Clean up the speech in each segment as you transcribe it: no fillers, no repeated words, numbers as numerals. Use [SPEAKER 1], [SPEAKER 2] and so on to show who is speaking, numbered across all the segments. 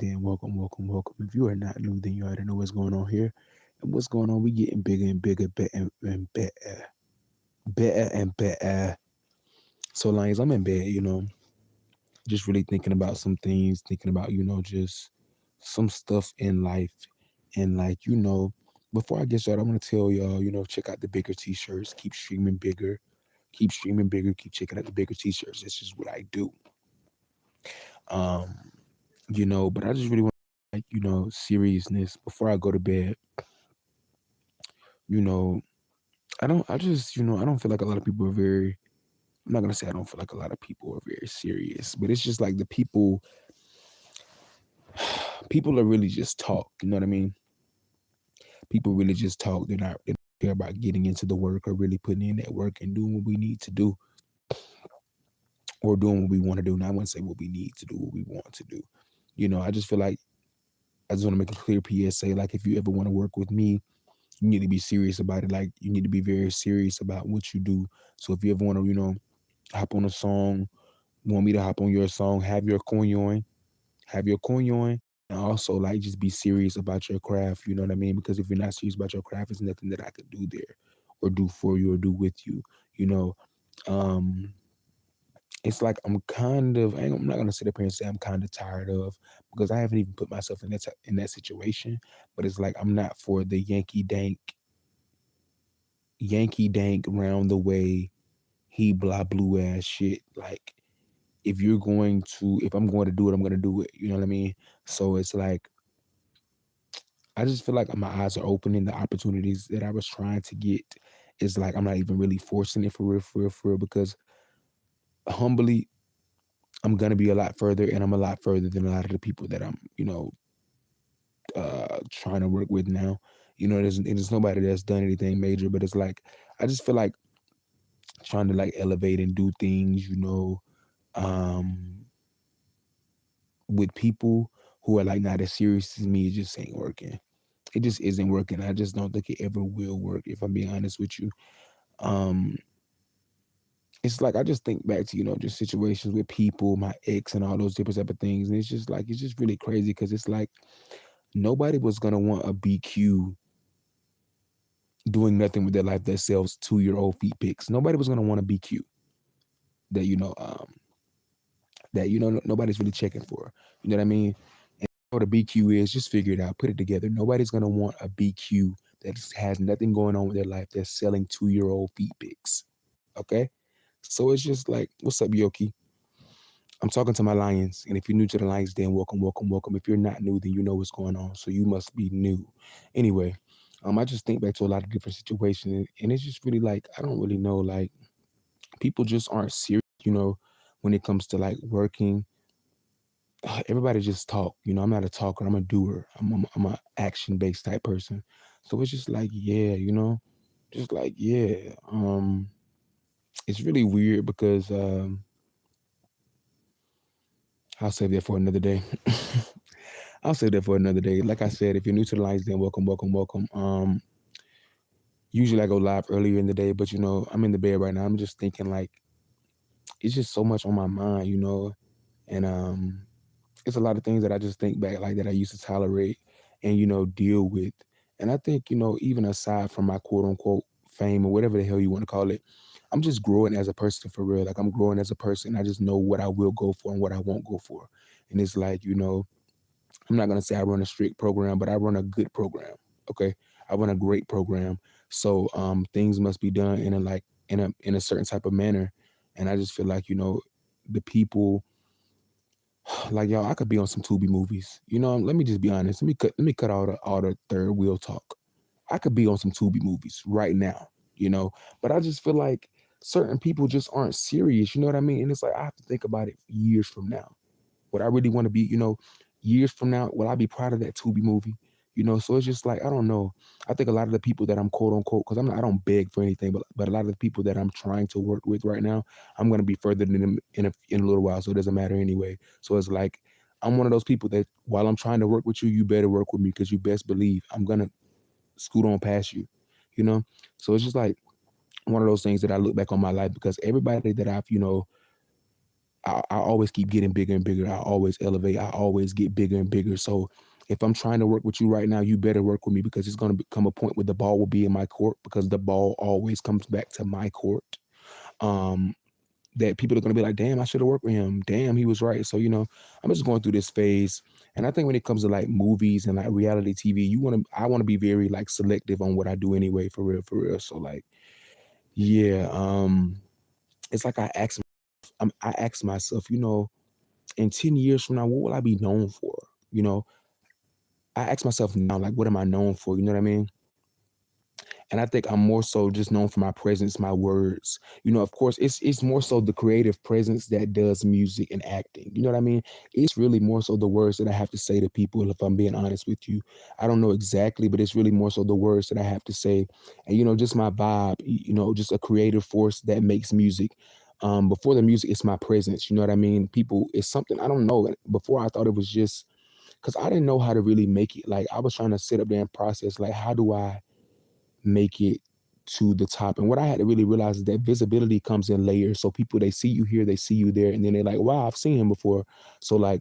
[SPEAKER 1] Then welcome. If you are not new, then you already know what's going on here. And what's going on, we getting bigger and bigger, better. So, Lions, I'm in bed, just really thinking about some things, thinking about, just some stuff in life. And like, before I get started, I want to tell y'all, check out the bigger t-shirts, keep streaming bigger, keep checking out the bigger t-shirts. This is what I do. Um, but I just really want seriousness before I go to bed. You know, I don't feel like a lot of people are very, I'm not gonna say I don't feel like a lot of people are very serious, but it's just like the people are really just talk, you know what I mean? People really just talk. They don't care about getting into the work or really putting in that work and doing what we need to do or doing what we want to do. Now I wouldn't say what we need to do, what we want to do. I just feel like I just want to make a clear PSA. Like if you ever want to work with me, you need to be serious about it. Like you need to be very serious about what you do. So if you ever want to, hop on a song, want me to hop on your song, have your coin on, and also like just be serious about your craft. You know what I mean? Because if you're not serious about your craft, there's nothing that I could do there, or do for you, or do with you. You know, um, it's like I'm not gonna sit up here and say I'm kind of tired of because I haven't even put myself in that situation. But it's like I'm not for the Yankee dank round the way he blah blue ass shit. Like if I'm going to do it, I'm gonna do it. You know what I mean? So it's like I just feel like my eyes are opening. The opportunities that I was trying to get is like I'm not even really forcing it for real, because humbly I'm gonna be a lot further, and I'm a lot further than a lot of the people that I'm, trying to work with now. There's nobody that's done anything major, but it's like I just feel like trying to like elevate and do things, um, with people who are like not as serious as me. It just ain't working. It just isn't working. I just don't think it ever will work. If I'm being honest with you, um, it's like I just think back to just situations with people, my ex, and all those different type of things, and it's just really crazy because it's like nobody was gonna want a BQ doing nothing with their life that sells 2-year-old feet pics. Nobody was gonna want a BQ that nobody's really checking for. You know what I mean? And what a BQ is, just figure it out, put it together. Nobody's gonna want a BQ that has nothing going on with their life that's selling 2-year-old feet pics. Okay, so it's just like, what's up, Yoki? I'm talking to my Lions, and if you're new to the Lions, then welcome. If you're not new, then you know what's going on, so you must be new. Anyway, I just think back to a lot of different situations, and it's just really like I don't really know, like people just aren't serious, when it comes to like working. Everybody just talk. I'm not a talker. I'm a doer. I'm a action based type person. So it's just like yeah, just like yeah. It's really weird because I'll save that for another day. I'll save that for another day. Like I said, if you're new to the lines, then welcome. Usually I go live earlier in the day, but I'm in the bed right now. I'm just thinking like it's just so much on my mind, and it's a lot of things that I just think back like that I used to tolerate and deal with. And I think even aside from my quote unquote fame or whatever the hell you want to call it, I'm just growing as a person for real. Like I'm growing as a person. I just know what I will go for and what I won't go for. And it's like I'm not gonna say I run a strict program, but I run a good program. Okay, I run a great program. So things must be done in a certain type of manner. And I just feel like the people like y'all, I could be on some Tubi movies. Let me just be honest. Let me cut all the third wheel talk. I could be on some Tubi movies right now. But I just feel like certain people just aren't serious. You know what I mean? And it's like I have to think about it years from now. Would I really want to be, years from now, will I be proud of that Tubi movie? So it's just like I don't know. I think a lot of the people that I'm quote unquote, because I don't beg for anything, but a lot of the people that I'm trying to work with right now, I'm gonna be further than them in a little while, so it doesn't matter anyway. So it's like I'm one of those people that while I'm trying to work with you, you better work with me because you best believe I'm gonna scoot on past you. You know, so it's just like one of those things that I look back on my life because everybody that I've I always keep getting bigger and bigger. I always elevate. I always get bigger and bigger. So if I'm trying to work with you right now, you better work with me because it's going to become a point where the ball will be in my court because the ball always comes back to my court. Um, that people are going to be like, damn, I should have worked with him. Damn, he was right. So, I'm just going through this phase. And I think when it comes to like movies and like reality TV, I want to be very like selective on what I do anyway, for real, for real. So like, yeah, it's like I ask myself, in 10 years from now, what will I be known for? You know, I ask myself now, like, what am I known for? You know what I mean? And I think I'm more so just known for my presence, my words. Of course, it's more so the creative presence that does music and acting. You know what I mean? It's really more so the words that I have to say to people, if I'm being honest with you. I don't know exactly, but it's really more so the words that I have to say. And, just my vibe, just a creative force that makes music. Before the music, it's my presence. You know what I mean? People, it's something I don't know. Before I thought it was just because I didn't know how to really make it. Like I was trying to sit up there and process, like, how do I make it to the top? And what I had to really realize is that visibility comes in layers. So people, they see you here, they see you there, and then they're like, wow, I've seen him before. So like,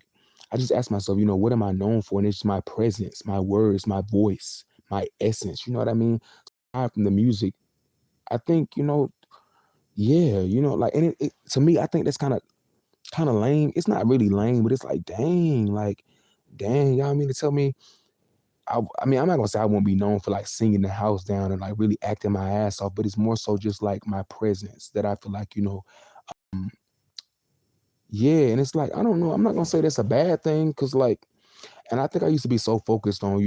[SPEAKER 1] I just ask myself, what am I known for? And it's my presence, my words, my voice, my essence. You know what I mean? Aside from the music, I think, yeah, like, and to me, I think that's kind of lame. It's not really lame, but it's like, dang, y'all mean to tell me I mean, I'm not gonna say I won't be known for like singing the house down and like really acting my ass off, but it's more so just like my presence that I feel like, um, yeah. And it's like, I don't know, I'm not gonna say that's a bad thing because, like, and I think I used to be so focused on,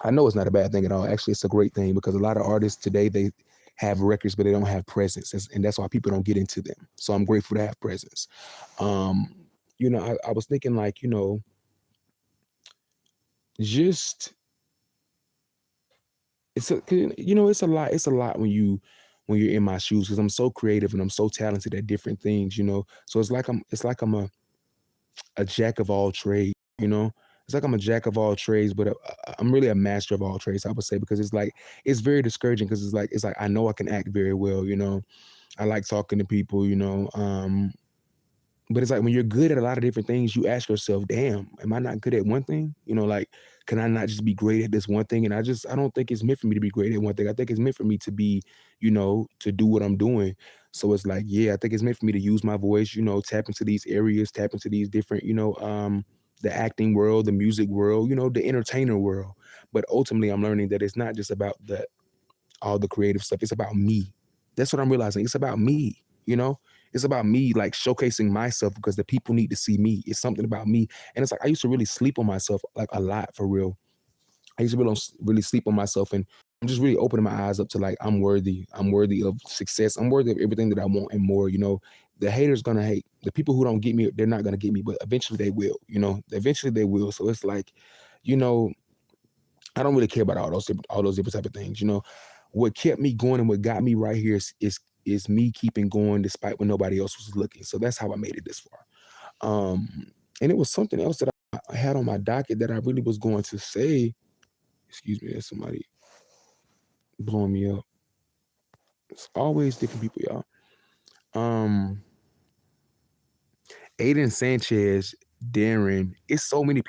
[SPEAKER 1] I know it's not a bad thing at all. Actually, it's a great thing because a lot of artists today, they have records, but they don't have presence. And that's why people don't get into them. So I'm grateful to have presence. Um, I was thinking, like, just it's a lot when you're in my shoes because I'm so creative and I'm so talented at different things. So it's like I'm a jack of all trades. It's like I'm a jack of all trades, but I'm really a master of all trades, I would say, because it's like it's very discouraging because it's like I know I can act very well. I like talking to people. But it's like when you're good at a lot of different things, you ask yourself, damn, am I not good at one thing? Like, can I not just be great at this one thing? And I don't think it's meant for me to be great at one thing. I think it's meant for me to be, to do what I'm doing. So it's like, yeah, I think it's meant for me to use my voice, tap into these areas, tap into these different, the acting world, the music world, the entertainer world. But ultimately, I'm learning that it's not just about all the creative stuff. It's about me. That's what I'm realizing. It's about me, It's about me like showcasing myself because the people need to see me. It's something about me. And it's like I used to really sleep on myself like a lot, for real. I used to really sleep on myself, and I'm just really opening my eyes up to like I'm worthy. I'm worthy of success. I'm worthy of everything that I want and more, The haters gonna hate. The people who don't get me, they're not gonna get me, but eventually they will, Eventually they will. So it's like, you know, I don't really care about all those different type of things. What kept me going and what got me right here is me keeping going despite when nobody else was looking. So that's how I made it this far. And it was something else that I had on my docket that I really was going to say. Excuse me, there's somebody blowing me up. It's always different people, y'all. Um, Aiden Sanchez, Darren. It's so many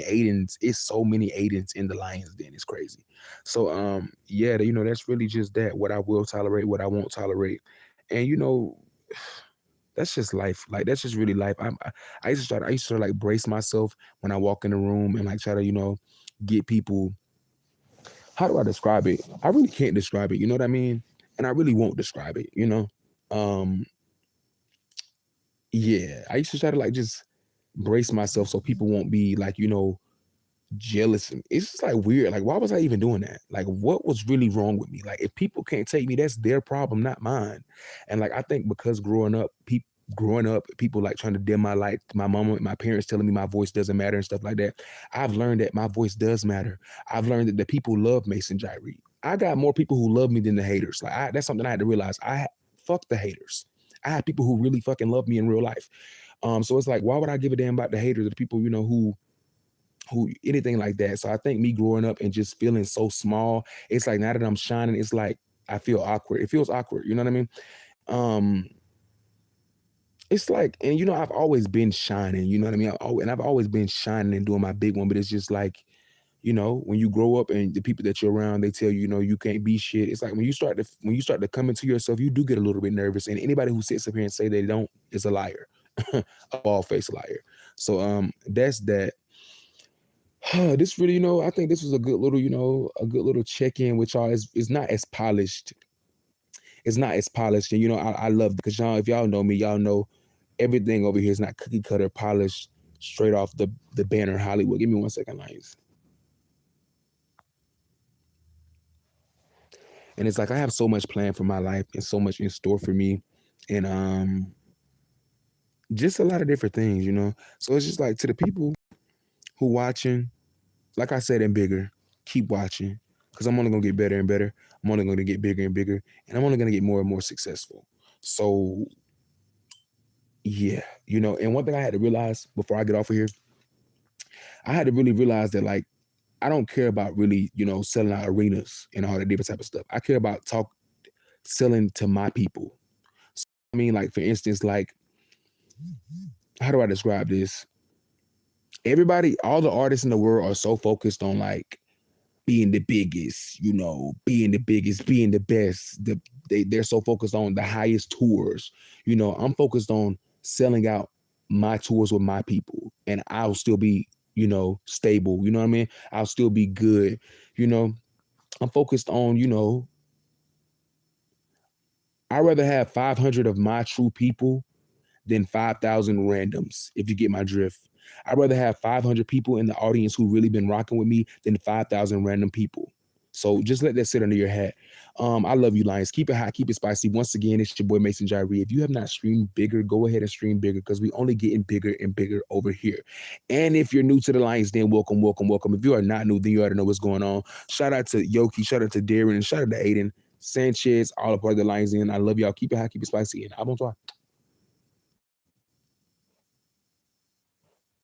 [SPEAKER 1] Aidens. It's so many Aidens in the Lions Den. It's crazy. So yeah, that's really just that. What I will tolerate, what I won't tolerate. And that's just life. Like that's just really life. I used to like brace myself when I walk in the room and like try to, get people. How do I describe it? I really can't describe it, you know what I mean? And I really won't describe it. Um, yeah. I used to try to like just brace myself so people won't be like, jealous. And it's just like weird. Like, why was I even doing that? Like, what was really wrong with me? Like, if people can't take me, that's their problem, not mine. And like, I think because growing up, people like trying to dim my light, my mama, my parents telling me my voice doesn't matter and stuff like that. I've learned that my voice does matter. I've learned that the people love Mason Jyree. I got more people who love me than the haters. Like, that's something I had to realize. Fuck the haters. I had people who really fucking love me in real life. So it's like, why would I give a damn about the haters, the people, who anything like that. So I think me growing up and just feeling so small, it's like now that I'm shining, it's like I feel awkward. It feels awkward. You know what I mean? Um, It's like, and I've always been shining. You know what I mean? I've always been shining and doing my big one. But it's just like, when you grow up and the people that you're around, they tell you, you can't be shit. It's like when you start to come into yourself, you do get a little bit nervous. And anybody who sits up here and say they don't is a liar, a bald faced liar. So that's that. This really, I think this was a good little check in with y'all. It's not as polished. It's not as polished, and I love because y'all, if y'all know me, y'all know everything over here is not cookie cutter polished straight off the banner Hollywood. Give me 1 second, lines. And it's like I have so much planned for my life and so much in store for me, and just a lot of different things. So it's just like to the people who watching, like I said, and bigger, keep watching because I'm only gonna get better and better. I'm only gonna get bigger and bigger, and I'm only gonna get more and more successful. So yeah, and one thing I had to realize before I get off of here, I had to really realize that like I don't care about really, selling out arenas and all that different type of stuff. I care about selling to my people. So, I mean, like for instance, like how do I describe this? Everybody, all the artists in the world are so focused on like being the biggest, being the biggest, being the best. They're so focused on the highest tours. I'm focused on selling out my tours with my people, and I'll still be, stable. You know what I mean? I'll still be good. You know, I'm focused on, I'd rather have 500 of my true people than 5,000 randoms, if you get my drift. I'd rather have 500 people in the audience who really been rocking with me than 5,000 random people. So just let that sit under your hat. I love you, Lions. Keep it hot, keep it spicy. Once again, it's your boy Mason Jyree. If you have not streamed bigger, go ahead and stream bigger because we only getting bigger and bigger over here. And if you're new to the Lions, then welcome, welcome, welcome. If you are not new, then you already know what's going on. Shout out to Yoki, shout out to Darren, and shout out to Aiden, Sanchez, all a part of the Lions. In I love y'all. Keep it hot, keep it spicy, and I won't try.